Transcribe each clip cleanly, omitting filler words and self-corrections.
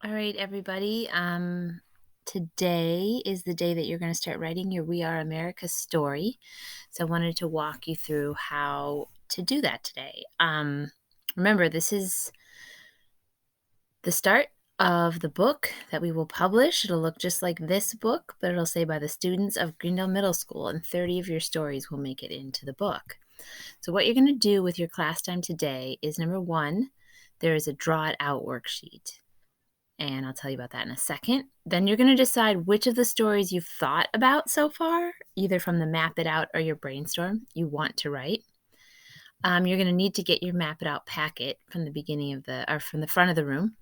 All right, everybody. Today is the day that you're going to start writing your We Are America story. So I wanted to walk you through how to do that today. Remember, this is the start of the book that we will publish. It'll look just like this book, but it'll say by the students of Greendale Middle School, and 30 of your stories will make it into the book. So what you're going to do with your class time today is number one, there is a draw it out worksheet. And I'll tell you about that in a second. Then you're going to decide which of the stories you've thought about so far, either from the Map It Out or your brainstorm, you want to write. You're going to need to get your Map It Out packet from the beginning of from the front of the room.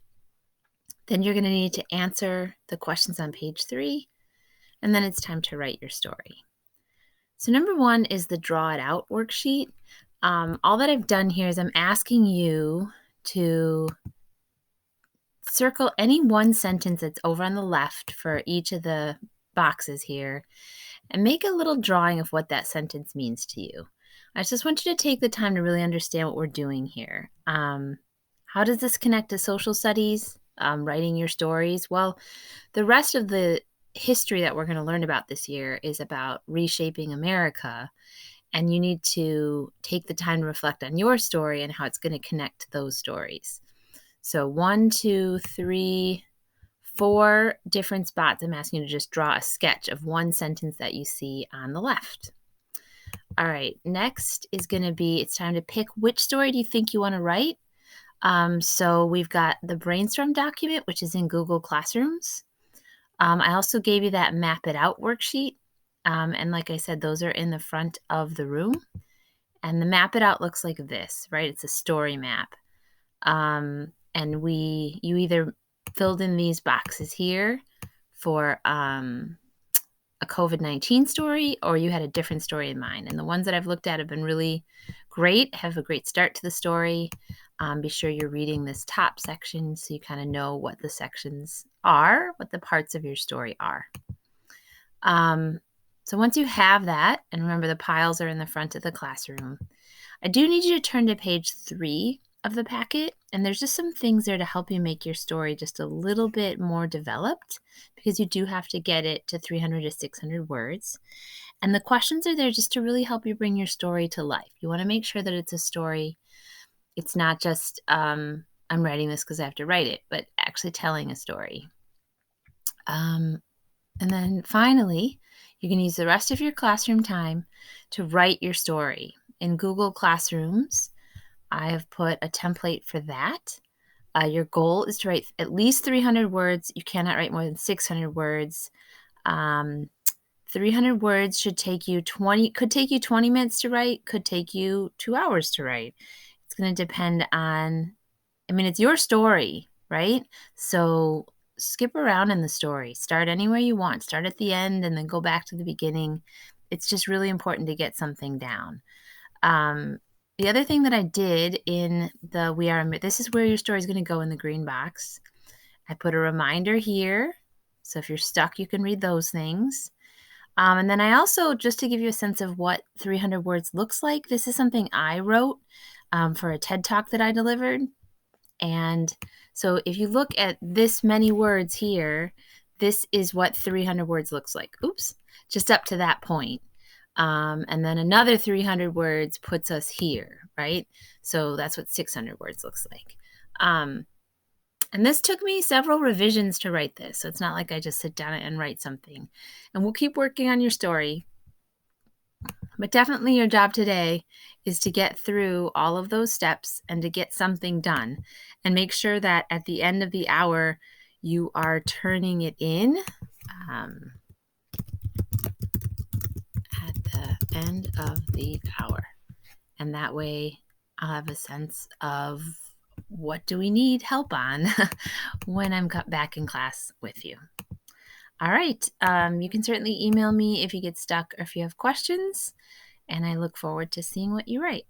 Then you're going to need to answer the questions on page 3, and then it's time to write your story. So number one is the Draw It Out worksheet. All that I've done here is I'm asking you to circle any one sentence that's over on the left for each of the boxes here and make a little drawing of what that sentence means to you. I just want you to take the time to really understand what we're doing here. How does this connect to social studies, writing your stories? Well, the rest of the history that we're going to learn about this year is about reshaping America, and you need to take the time to reflect on your story and how it's going to connect to those stories. So 1, 2, 3, 4 different spots. I'm asking you to just draw a sketch of one sentence that you see on the left. All right, next is going to be, it's time to pick which story do you think you want to write. So we've got the brainstorm document, which is in Google Classrooms. I also gave you that Map It Out worksheet. And like I said, those are in the front of the room. And the Map It Out looks like this, right? It's a story map. And you either filled in these boxes here for a COVID-19 story, or you had a different story in mind. And the ones that I've looked at have been really great, have a great start to the story. Be sure you're reading this top section so you kind of know what the sections are, what the parts of your story are. So once you have that, and remember the piles are in the front of the classroom, I do need you to turn to page 3 of the packet, and there's just some things there to help you make your story just a little bit more developed, because you do have to get it to 300 to 600 words. And the questions are there just to really help you bring your story to life. You want to make sure that it's a story. It's not just, I'm writing this because I have to write it, but actually telling a story. And then finally, you can use the rest of your classroom time to write your story. In Google Classrooms, I have put a template for that. Your goal is to write at least 300 words. You cannot write more than 600 words. 300 words could take you 20 minutes to write, could take you 2 hours to write. It's going to depend on, it's your story, right? So skip around in the story. Start anywhere you want. Start at the end and then go back to the beginning. It's just really important to get something down. The other thing that I did in the this is where your story is going to go in the green box. I put a reminder here. So if you're stuck, you can read those things. And then I also, just to give you a sense of what 300 words looks like, this is something I wrote for a TED Talk that I delivered. And so if you look at this many words here, this is what 300 words looks like. Oops, just up to that point. And then another 300 words puts us here, right? So that's what 600 words looks like. And this took me several revisions to write this. So it's not like I just sit down and write something. And we'll keep working on your story. But definitely your job today is to get through all of those steps and to get something done. And make sure that at the end of the hour, you are turning it in. At the end of the hour. And that way I'll have a sense of what do we need help on when I'm back in class with you. All right. You can certainly email me if you get stuck or if you have questions, and I look forward to seeing what you write.